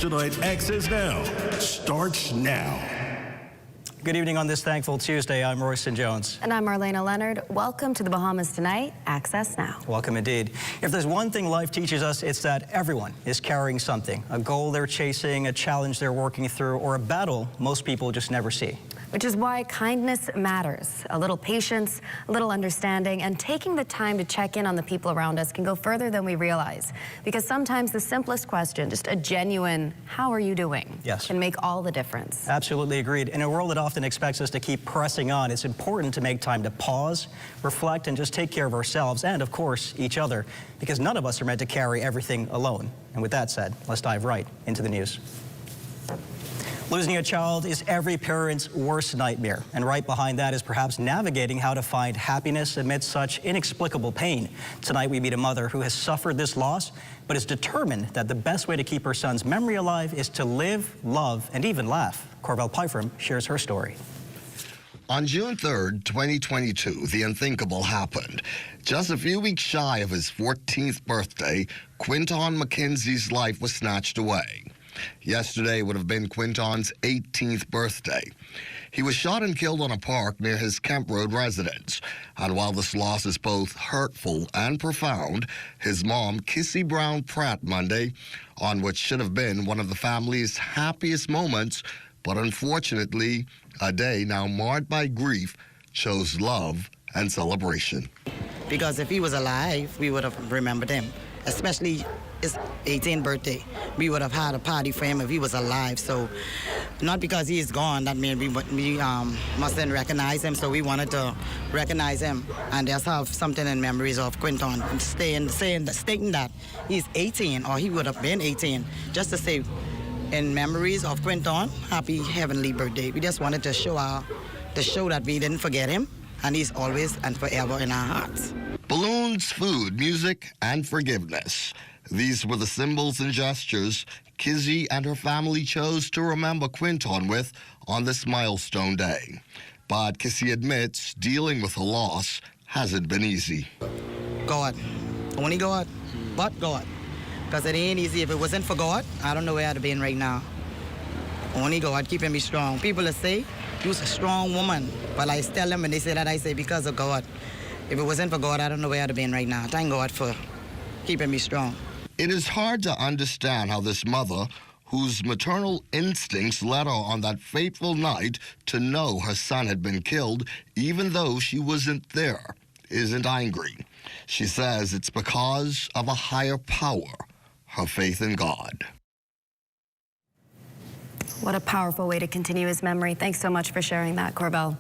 Tonight Access Now starts now. Good evening on this thankful Tuesday. I'm Royston Jones. And I'm Marlena Leonard. Welcome to the Bahamas Tonight, Access Now. Welcome indeed. If there's one thing life teaches us, it's that everyone is carrying something. A goal they're chasing, a challenge they're working through, or a battle most people just never see. Which is why kindness matters. A little patience, a little understanding, and taking the time to check in on the people around us can go further than we realize. Because sometimes the simplest question, just a genuine, how are you doing? Yes. Can make all the difference. Absolutely agreed. In a world that often expects us to keep pressing on, it's important to make time to pause, reflect, and just take care of ourselves and, of course, each other. Because none of us are meant to carry everything alone. And with that said, let's dive right into the news. Losing a child is every parent's worst nightmare, and right behind that is perhaps navigating how to find happiness amidst such inexplicable pain. Tonight we meet a mother who has suffered this loss, but is determined that the best way to keep her son's memory alive is to live, love, and even laugh. Corvell Pyfram shares her story. On June 3rd, 2022, the unthinkable happened. Just a few weeks shy of his 14th birthday, Quinton McKenzie's life was snatched away. Yesterday would have been Quinton's 18th birthday. He was shot and killed on a park near his Kemp Road residence. And while this loss is both hurtful and profound, his mom, Kissy Brown Pratt, Monday, on what should have been one of the family's happiest moments, but unfortunately, a day now marred by grief, chose love and celebration. Because if he was alive, we would have remembered him, especially his 18th birthday. We would have had a party for him if he was alive. So not because he is gone, that means we mustn't recognize him. So we wanted to recognize him and just have something in memories of Quinton, and stating that he's 18, or he would have been 18, just to say in memories of Quinton, happy heavenly birthday. We just wanted to show that we didn't forget him, and he's always and forever in our hearts. Balloons, food, music, and forgiveness. These were the symbols and gestures Kizzy and her family chose to remember Quinton with on this milestone day. But Kizzy admits dealing with a loss hasn't been easy. God, only God, but God. Because it ain't easy. If it wasn't for God, I don't know where I'd been right now. Only God keeping me strong. People that say, you was a strong woman. But I tell them when they say that, I say, because of God. If it wasn't for God, I don't know where I'd been right now. Thank God for keeping me strong. It is hard to understand how this mother, whose maternal instincts led her on that fateful night to know her son had been killed, even though she wasn't there, isn't angry. She says it's because of a higher power, her faith in God. What a powerful way to continue his memory. Thanks so much for sharing that, Corvell.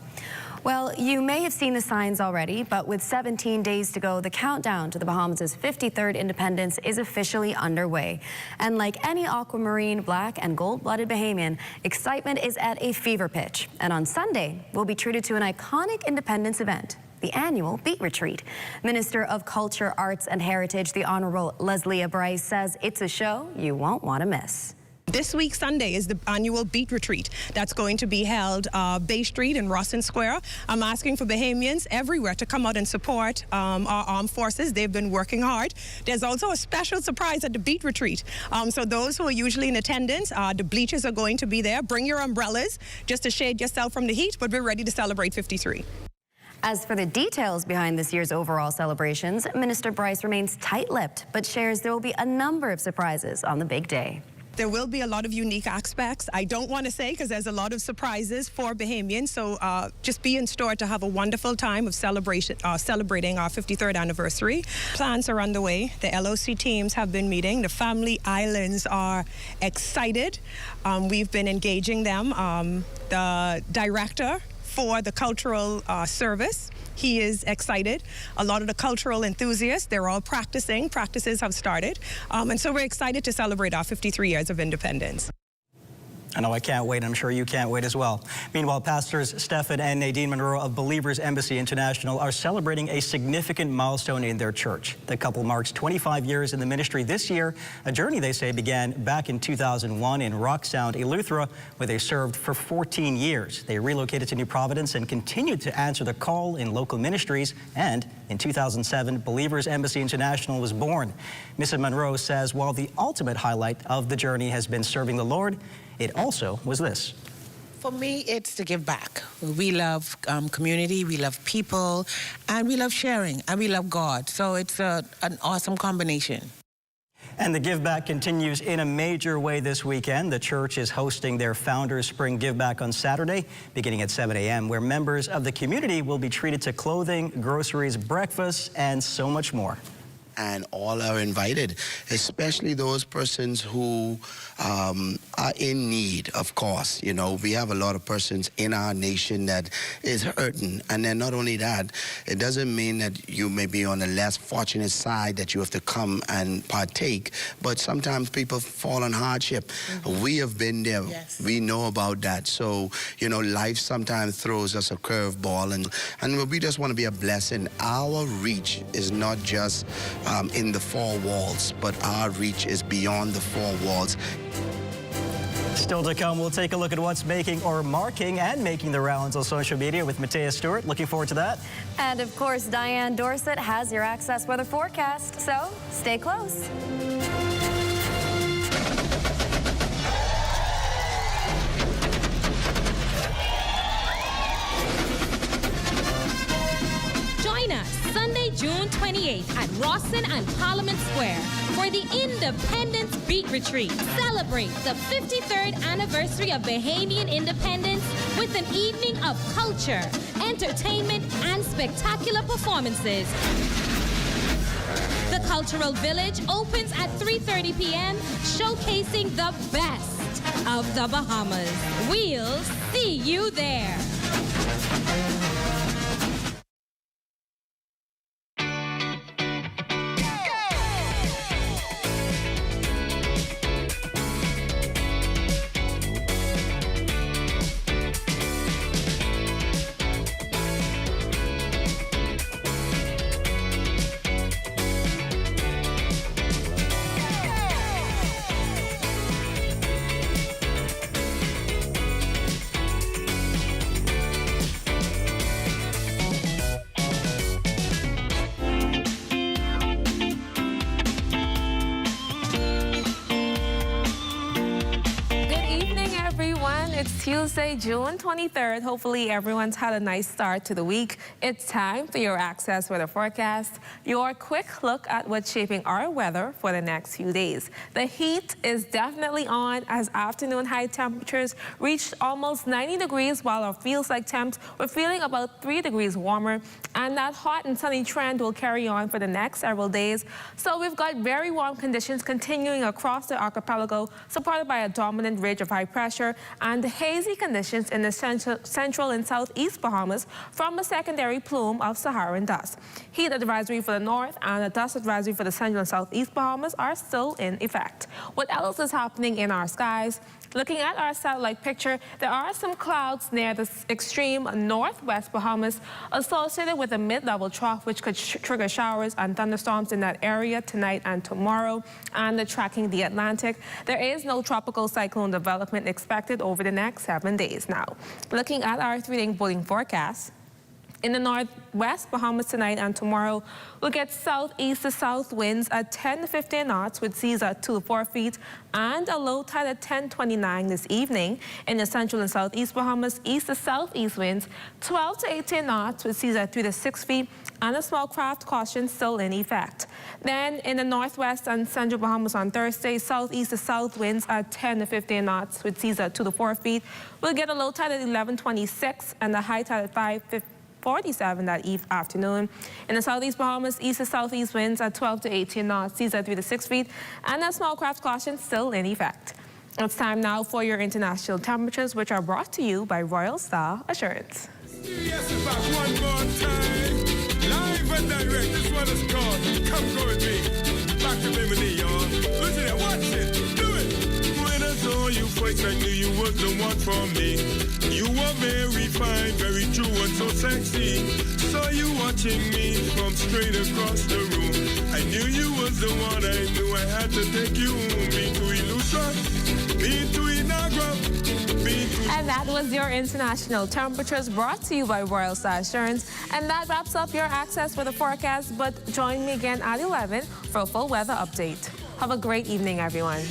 Well, you may have seen the signs already, but with 17 days to go, the countdown to the Bahamas' 53rd independence is officially underway. And like any aquamarine, black, and gold-blooded Bahamian, excitement is at a fever pitch. And on Sunday, we'll be treated to an iconic independence event, the annual Beat Retreat. Minister of Culture, Arts, and Heritage, the Honorable Leslie Bryce, says it's a show you won't want to miss. This week, Sunday, is the annual Beat Retreat that's going to be held Bay Street in Rawson Square. I'm asking for Bahamians everywhere to come out and support our armed forces. They've been working hard. There's also a special surprise at the Beat Retreat. So those who are usually in attendance, the bleachers are going to be there. Bring your umbrellas just to shade yourself from the heat, but we're ready to celebrate 53. As for the details behind this year's overall celebrations, Minister Bryce remains tight-lipped, but shares there will be a number of surprises on the big day. There will be a lot of unique aspects. I don't want to say because there's a lot of surprises for Bahamians, so just be in store to have a wonderful time of celebrating our 53rd anniversary. Plans are underway. The LOC teams have been meeting. The family islands are excited. We've been engaging them. The director for the cultural service, he is excited. A lot of the cultural enthusiasts, they're all practicing. Practices have started. And so we're excited to celebrate our 53 years of independence. I know I can't wait. I'm sure you can't wait as well. Meanwhile, pastors Stephen and Nadine Monroe of Believers Embassy International are celebrating a significant milestone in their church. The couple marks 25 years in the ministry this year, a journey they say began back in 2001 in Rock Sound, Eleuthera, where they served for 14 years. They relocated to New Providence and continued to answer the call in local ministries. And in 2007, Believers Embassy International was born. Mrs. Monroe says while the ultimate highlight of the journey has been serving the Lord, it also was this. For me, it's to give back. We love community, we love people, and we love sharing, and we love God. So it's an awesome combination. And the Give Back continues in a major way this weekend. The church is hosting their Founders Spring Give Back on Saturday, beginning at 7 a.m., where members of the community will be treated to clothing, groceries, breakfast, and so much more. And all are invited, especially those persons who are in need, of course. You know, we have a lot of persons in our nation that is hurting. And then not only that, it doesn't mean that you may be on the less fortunate side that you have to come and partake, but sometimes people fall on hardship. Mm-hmm. We have been there. Yes. We know about that. So, you know, life sometimes throws us a curveball, and we just want to be a blessing. Our reach is not just in the four walls, but our reach is beyond the four walls. Still to come, we'll take a look at what's making or marking and making the rounds on social media with Matea Stewart. Looking forward to that. And of course, Diane Dorsett has your Access weather forecast, so stay close. Join us Sunday, June 28th at Rawson and Parliament Square for the Independence Beat Retreat. Celebrate the 53rd anniversary of Bahamian independence with an evening of culture, entertainment, and spectacular performances. The Cultural Village opens at 3:30 p.m., showcasing the best of the Bahamas. We'll see you there. It's Tuesday, June 23rd. Hopefully everyone's had a nice start to the week. It's time for your Access weather forecast, your quick look at what's shaping our weather for the next few days. The heat is definitely on as afternoon high temperatures reached almost 90 degrees, while our feels like temps were feeling about 3 degrees warmer. And that hot and sunny trend will carry on for the next several days. So we've got very warm conditions continuing across the archipelago, supported by a dominant ridge of high pressure and hazy conditions in the central and southeast Bahamas from a secondary plume of Saharan dust. Heat advisory for the north and a dust advisory for the central and southeast Bahamas are still in effect. What else is happening in our skies? Looking at our satellite picture, there are some clouds near the extreme northwest Bahamas associated with a mid-level trough, which could trigger showers and thunderstorms in that area tonight and tomorrow. And tracking the Atlantic, there is no tropical cyclone development expected over the next 7 days. Now, looking at our 3-day boating forecast, in the northwest Bahamas tonight and tomorrow, we'll get southeast to south winds at 10 to 15 knots with seas at 2 to 4 feet and a low tide at 10:29 this evening. In the central and southeast Bahamas, east to southeast winds 12 to 18 knots with seas at 3 to 6 feet and a small craft caution still in effect. Then in the northwest and central Bahamas on Thursday, southeast to south winds at 10 to 15 knots with seas at 2 to 4 feet. We'll get a low tide at 11:26 and a high tide at 5:47 that afternoon. In the southeast Bahamas, east to southeast winds at 12 to 18 knots, seas at 3 to 6 feet, and a small craft caution still in effect. It's time now for your international temperatures, which are brought to you by Royal Star Assurance. Yes, back one more time. Live and direct. This one is called Come Go With Me. Back to Bimini, y'all. Listen and watch it. Do it. When a saw you first, I knew you was the one for me. You were very fine, very true and so sexy. Saw you watching me from straight across the room. I knew you was the one, I knew I had to take you home. Me to illusion, me to Inagra, me to... And that was your international temperatures brought to you by Royal Star Assurance. And that wraps up your access for the forecast. But join me again at 11 for a full weather update. Have a great evening, everyone.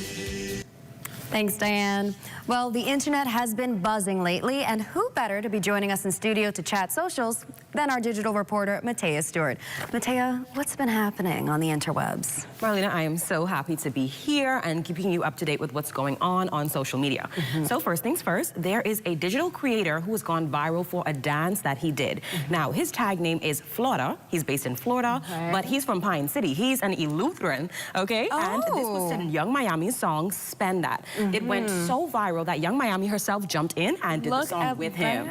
Thanks, Diane. Well, the internet has been buzzing lately, and who better to be joining us in studio to chat socials than our digital reporter, Matea Stewart. Matea, what's been happening on the interwebs? Marlena, I am so happy to be here and keeping you up to date with what's going on social media. So first things first, there is a digital creator who has gone viral for a dance that he did. Now, his tag name is Florida. He's based in Florida, but he's from Pine City. He's an Eleutheran, okay? And this was in Young Miami's song, Spend That. It went so viral that Young Miami herself jumped in and did the song with him.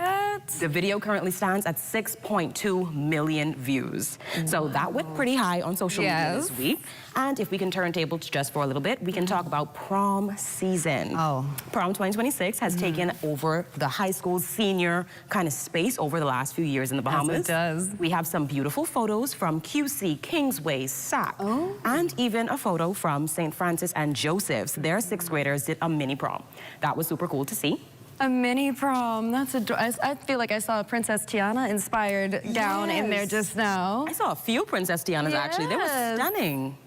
The video currently stands at 6.2 million views. So that went pretty high on social media this week. And if we can turn tables just for a little bit, we can talk about prom season. Prom 2026 has taken over the high school senior kind of space over the last few years in the Bahamas. Yes, it does. We have some beautiful photos from QC, Kingsway, SAC, and even a photo from St. Francis and Joseph's. Their sixth graders did a mini prom. That was super cool to see. A mini prom. That's I feel like I saw a Princess Tiana inspired gown in there just now. I saw a few Princess Tianas actually. They were stunning.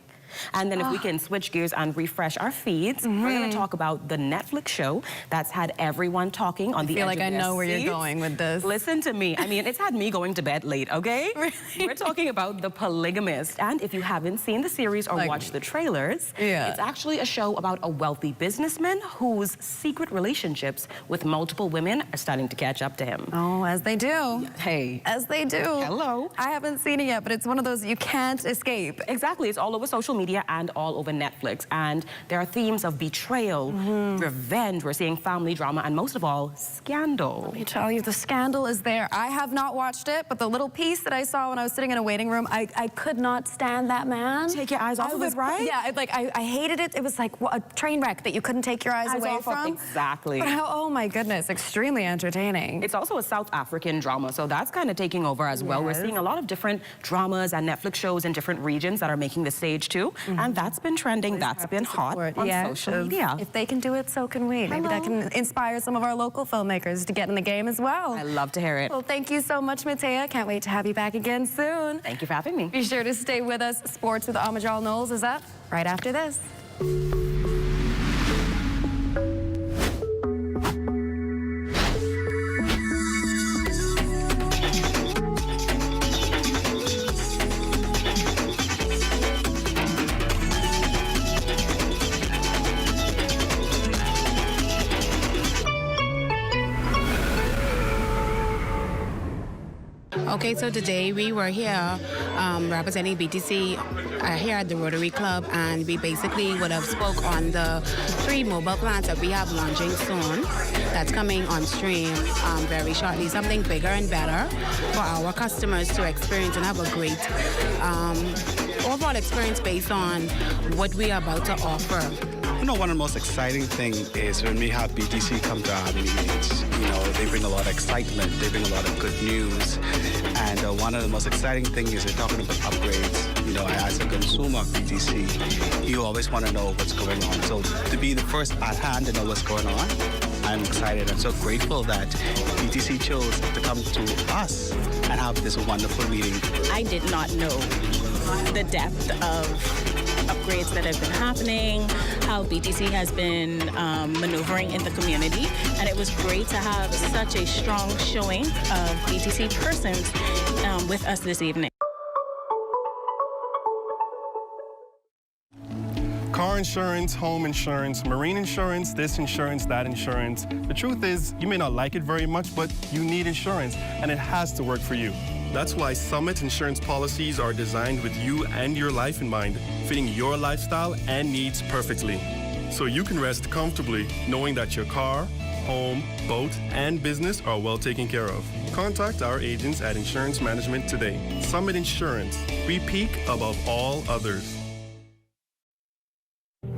And then if we can switch gears and refresh our feeds, we're going to talk about the Netflix show that's had everyone talking on the edge of their seats. I feel like I know where you're going with this. Listen to me. I mean, it's had me going to bed late, okay? Really? We're talking about The Polygamist. And if you haven't seen the series or watched the trailers, it's actually a show about a wealthy businessman whose secret relationships with multiple women are starting to catch up to him. Oh, as they do. Hey. As they do. Hello. I haven't seen it yet, but it's one of those you can't escape. Exactly. It's all over social media and all over Netflix. And there are themes of betrayal, revenge, we're seeing family drama, and most of all, scandal. Let me tell you, the scandal is there. I have not watched it, but the little piece that I saw when I was sitting in a waiting room, I could not stand that man. Take your eyes off of it, right? Yeah, I hated it. It was like a train wreck that you couldn't take your eyes away from. Exactly. But oh my goodness, extremely entertaining. It's also a South African drama, so that's kind of taking over as well. We're seeing a lot of different dramas and Netflix shows in different regions that are making the stage too. And that's been trending, that's been hot on social media. If they can do it, so can we. Maybe that can inspire some of our local filmmakers to get in the game as well. I love to hear it. Well, thank you so much, Matea. Can't wait to have you back again soon. Thank you for having me. Be sure to stay with us. Sports with Amajal Knowles is up right after this. Okay, so today we were here representing BTC here at the Rotary Club, and we basically would have spoke on the 3 mobile plants that we have launching soon. That's coming on stream very shortly. Something bigger and better for our customers to experience and have a great overall experience based on what we are about to offer. You know, one of the most exciting things is when we have BTC come to our meetings. You know, they bring a lot of excitement, they bring a lot of good news. And one of the most exciting things is they're talking about upgrades. You know, as a consumer of BTC, you always want to know what's going on. So to be the first at hand to know what's going on, I'm excited. I'm so grateful that BTC chose to come to us and have this wonderful meeting. I did not know the depth of upgrades that have been happening, how BTC has been maneuvering in the community, and it was great to have such a strong showing of BTC persons with us this evening. Car insurance, home insurance, marine insurance, this insurance, that insurance. The truth is, you may not like it very much, but you need insurance, and it has to work for you. That's why Summit insurance policies are designed with you and your life in mind, fitting your lifestyle and needs perfectly. So you can rest comfortably knowing that your car, home, boat, and business are well taken care of. Contact our agents at Insurance Management today. Summit Insurance. We peak above all others.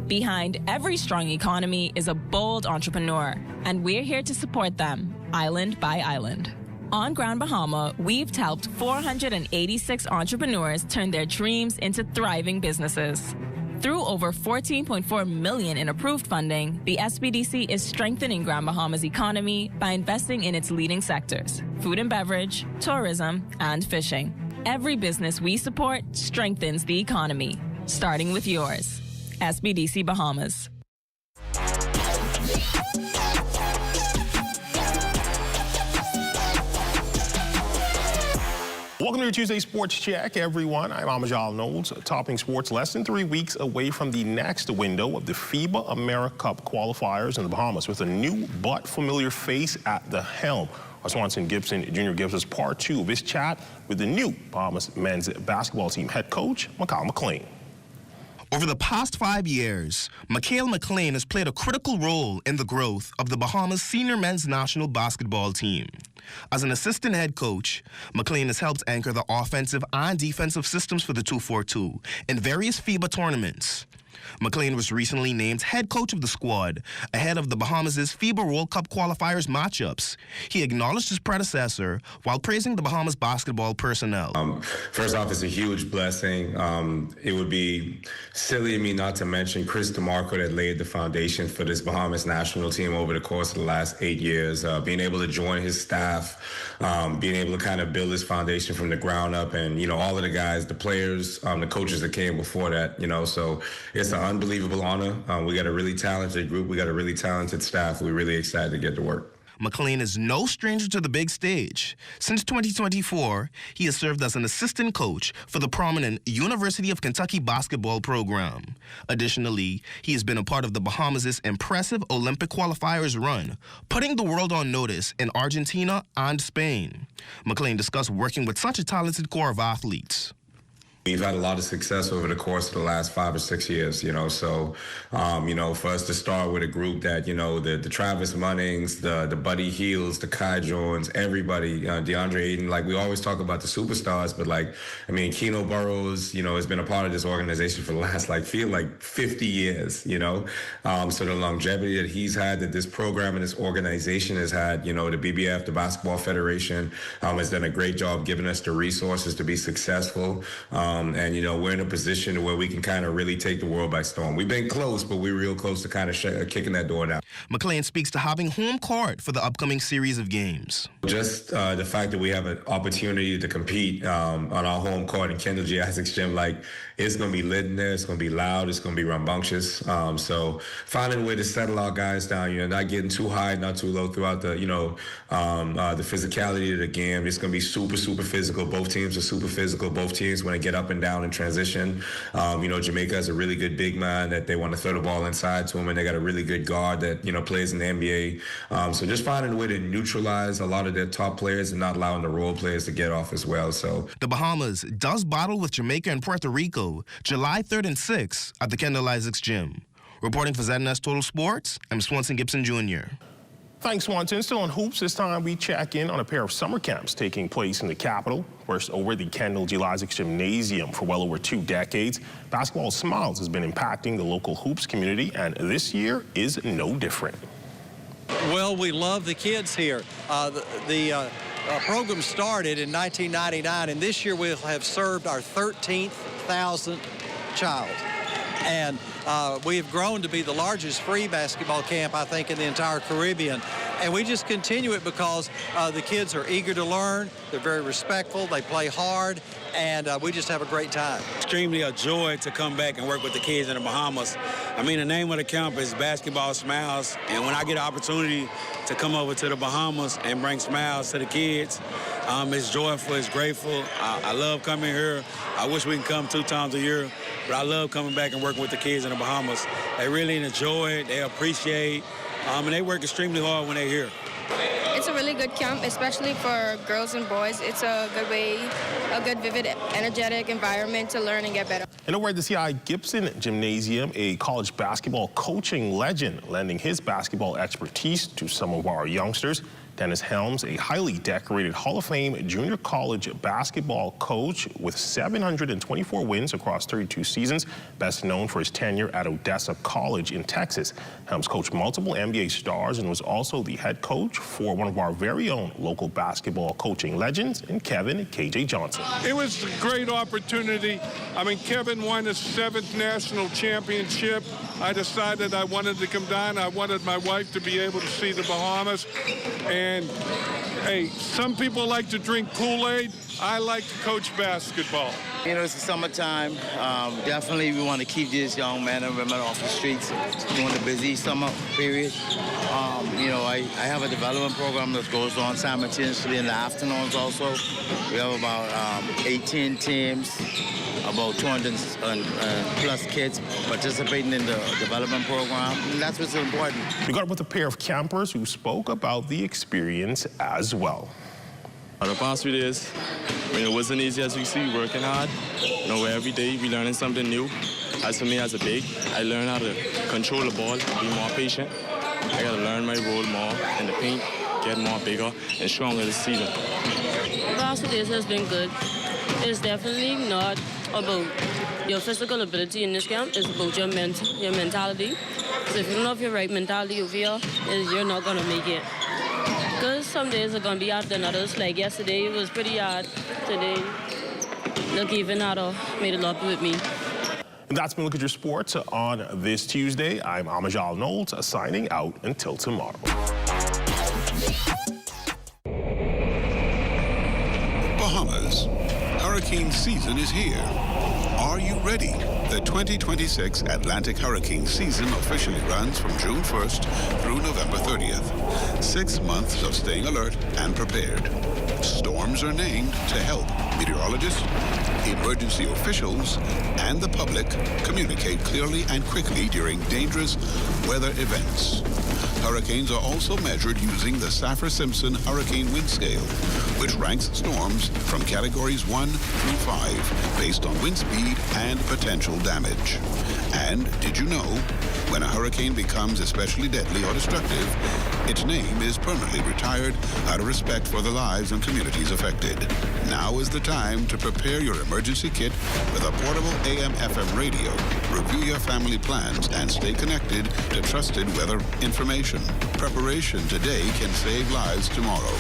Behind every strong economy is a bold entrepreneur, and we're here to support them, island by island. On Ground Bahama, we've helped 486 entrepreneurs turn their dreams into thriving businesses. Through over $14.4 million in approved funding, the SBDC is strengthening Grand Bahama's economy by investing in its leading sectors: food and beverage, tourism, and fishing. Every business we support strengthens the economy, starting with yours. SBDC Bahamas. Welcome to your Tuesday Sports Check, everyone. I'm Amajal Knowles, topping sports less than 3 weeks away from the next window of the FIBA AmeriCup qualifiers in the Bahamas with a new but familiar face at the helm. Our Swanson Gibson Jr. gives us part 2 of his chat with the new Bahamas men's basketball team head coach, Mikhail McLean. Over the past 5 years, Mikhail McLean has played a critical role in the growth of the Bahamas senior men's national basketball team. As an assistant head coach, McLean has helped anchor the offensive and defensive systems for the 242 in various FIBA tournaments. McLean was recently named head coach of the squad ahead of the Bahamas' FIBA World Cup qualifiers matchups. He acknowledged his predecessor while praising the Bahamas basketball personnel. First off, it's a huge blessing. It would be silly of me not to mention Chris DeMarco that laid the foundation for this Bahamas national team over the course of the last 8 years. Being able to join his staff, being able to kind of build this foundation from the ground up, and, you know, all of the guys, the players, the coaches that came before that, you know, so it's an unbelievable honor. We got a really talented group. We got a really talented staff. We're really excited to get to work. McLean is no stranger to the big stage. Since 2024, he has served as an assistant coach for the prominent University of Kentucky basketball program. Additionally, he has been a part of the Bahamas' impressive Olympic qualifiers run, putting the world on notice in Argentina and Spain. McLean discussed working with such a talented core of athletes. We've had a lot of success over the course of the last 5 or 6 years, you know, so, you know, for us to start with a group that, you know, the Travis Munnings, the Buddy Heels, the Kai Jones, everybody, DeAndre Ayton, like we always talk about the superstars, but like, I mean, Keno Burrows, you know, has been a part of this organization for the last, like, 50 years, you know, so the longevity that he's had, that this program and this organization has had, you know, the BBF, the Basketball Federation, has done a great job giving us the resources to be successful. And, you know, we're in a position where we can kind of really take the world by storm. We've been close, but we're real close to kind of kicking that door down. McLean speaks to having home court for the upcoming series of games. Just the fact that we have an opportunity to compete on our home court in Kendall G. Isaacs Gym, like, it's going to be lit in there. It's going to be loud. It's going to be rambunctious. So finding a way to settle our guys down, you know, not getting too high, not too low throughout the, you know, the physicality of the game. It's going to be super, super physical. Both teams are super physical. Both teams want to get up and down in transition. You know, Jamaica has a really good big man that they want to throw the ball inside to him, and they got a really good guard that, you know, plays in the NBA. So just finding a way to neutralize a lot of their top players and not allowing the role players to get off as well. So the Bahamas does battle with Jamaica and Puerto Rico July 3rd and 6th at the Kendall Isaacs Gym. Reporting for ZNS Total Sports, I'm Swanson Gibson Jr. Thanks, Swanson. Still on hoops, this time we check in on a pair of summer camps taking place in the capital. First, over the Kendall G. Isaacs Gymnasium for well over 2 decades. Basketball Smiles has been impacting the local hoops community, and this year is no different. Well, we love the kids here. The program started in 1999, and this year we'll have served our 13,000th child. And we have grown to be the largest free basketball camp, I think, in the entire Caribbean. And we just continue it because the kids are eager to learn. They're very respectful. They play hard. And we just have a great time. Extremely a joy to come back and work with the kids in the Bahamas. I mean, the name of the camp is Basketball Smiles. And when I get an opportunity to come over to the Bahamas and bring smiles to the kids, it's joyful, it's grateful. I love coming here. I wish we can come 2 times a year, but I love coming back and working with the kids in the Bahamas. They really enjoy it, they appreciate, and they work extremely hard when they're here. It's a really good camp, especially for girls and boys. It's a good way, a good, vivid, energetic environment to learn and get better. And over at the C.I. Gibson Gymnasium, a college basketball coaching legend lending his basketball expertise to some of our youngsters. Dennis Helms, a highly decorated Hall of Fame junior college basketball coach with 724 wins across 32 seasons, best known for his tenure at Odessa College in Texas. Helms coached multiple NBA stars and was also the head coach for one of our very own local basketball coaching legends in Kevin KJ Johnson. It was a great opportunity. I mean, Kevin won his 7th national championship. I decided I wanted to come down. I wanted my wife to be able to see the Bahamas. And, hey, some people like to drink Kool-Aid. I like to coach basketball. You know, it's the summertime. Definitely we want to keep these young men and women off the streets during the busy summer period. You know, I have a development program that goes on simultaneously in the afternoons also. We have about 18 teams, about 200 plus kids participating in the development program. And that's what's important. We got up with a pair of campers who spoke about the experience as well. The past few days, I mean, it wasn't easy as you see, working hard. You know, every day we learning something new. As for me as a big, I learned how to control the ball, be more patient. I got to learn my role more in the paint, get more bigger and stronger this season. The past few days has been good. It's definitely not about your physical ability in this camp. It's about your mentality. Because if you don't have your right mentality over here, you're not going to make it. Because some days are going to be harder than others. Like yesterday, it was pretty hard. Today, look even harder. Made a lot with me. And that's been Look at Your Sports on this Tuesday. I'm Amajal Knowles, signing out until tomorrow. Bahamas. Hurricane season is here. Are you ready? The 2026 Atlantic hurricane season officially runs from June 1st through November 30th. 6 months of staying alert and prepared. Storms are named to help meteorologists, emergency officials, and the public communicate clearly and quickly during dangerous weather events. Hurricanes are also measured using the Saffir-Simpson Hurricane Wind Scale, which ranks storms from categories 1 through 5 based on wind speed and potential damage. And did you know, when a hurricane becomes especially deadly or destructive, its name is permanently retired out of respect for the lives and communities affected. Now is the time to prepare your emergency kit with a portable AM/FM radio. Review your family plans and stay connected to trusted weather information. Preparation today can save lives tomorrow.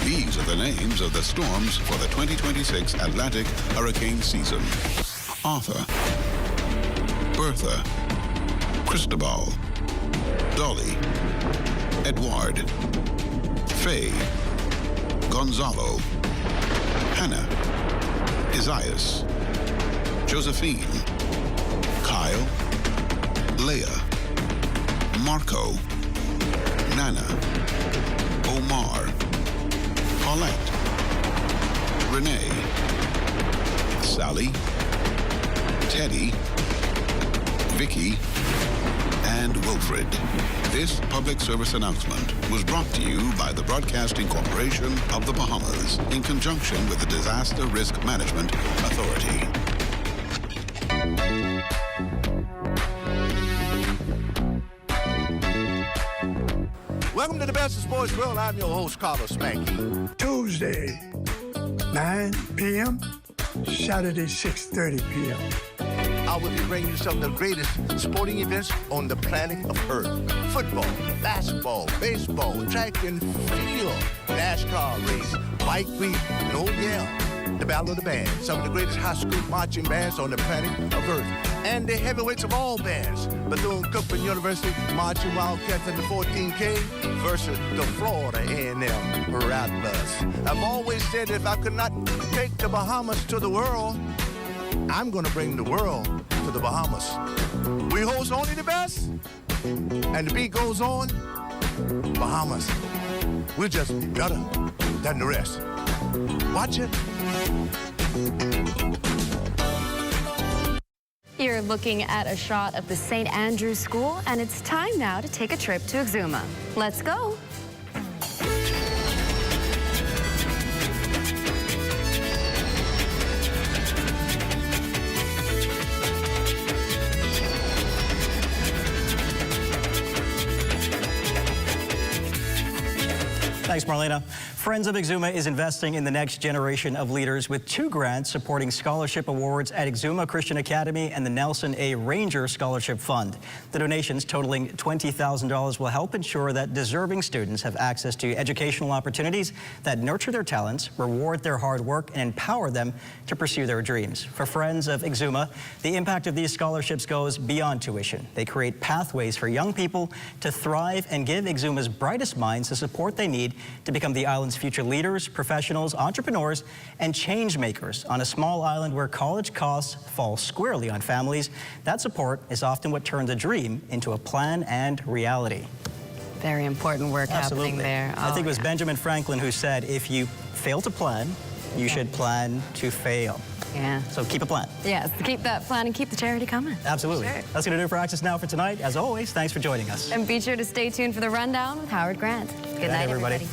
These are the names of the storms for the 2026 Atlantic hurricane season. Arthur, Bertha, Cristobal, Dolly, Edward, Faye, Gonzalo, Hannah, Isaias, Josephine, Kyle, Leah, Marco, Nana, Omar, Paulette, Renee, Sally, Teddy, Vicky, and Wilfred. This public service announcement was brought to you by the Broadcasting Corporation of the Bahamas in conjunction with the Disaster Risk Management Authority. Welcome to the Best of Sports World. I'm your host, Carlos Spanky. Tuesday, 9 p.m., Saturday, 6:30 p.m. I will be bringing you some of the greatest sporting events on the planet of Earth. Football, basketball, baseball, track and field, NASCAR race, bike week, and oh yeah, the Battle of the Bands. Some of the greatest high school marching bands on the planet of Earth. And the heavyweights of all bands. Bethune-Cookman University marching Wildcats in the 14K versus the Florida A&M Rattlers. I've always said that if I could not take the Bahamas to the world, I'm going to bring the world to the Bahamas. We host only the best, and the beat goes on. Bahamas, we'll just be better than the rest. Watch it. You're looking at a shot of the St. Andrews School, and it's time now to take a trip to Exuma. Let's go. Thanks, Marlena. Friends of Exuma is investing in the next generation of leaders with 2 grants supporting scholarship awards at Exuma Christian Academy and the Nelson A. Ranger Scholarship Fund. The donations totaling $20,000 will help ensure that deserving students have access to educational opportunities that nurture their talents, reward their hard work, and empower them to pursue their dreams. For Friends of Exuma, the impact of these scholarships goes beyond tuition. They create pathways for young people to thrive and give Exuma's brightest minds the support they need to become the island's future leaders, professionals, entrepreneurs, and change makers on a small island where college costs fall squarely on families. That support is often what turns a dream into a plan and reality. Very important work happening there. I think it was Benjamin Franklin who said, if you fail to plan, you should plan to fail. Yeah. So keep a plan. Yes, keep that plan and keep the charity coming. Absolutely. Sure. That's going to do it for Access Now for tonight. As always, thanks for joining us. And be sure to stay tuned for the Rundown with Howard Grant. Good night, everybody.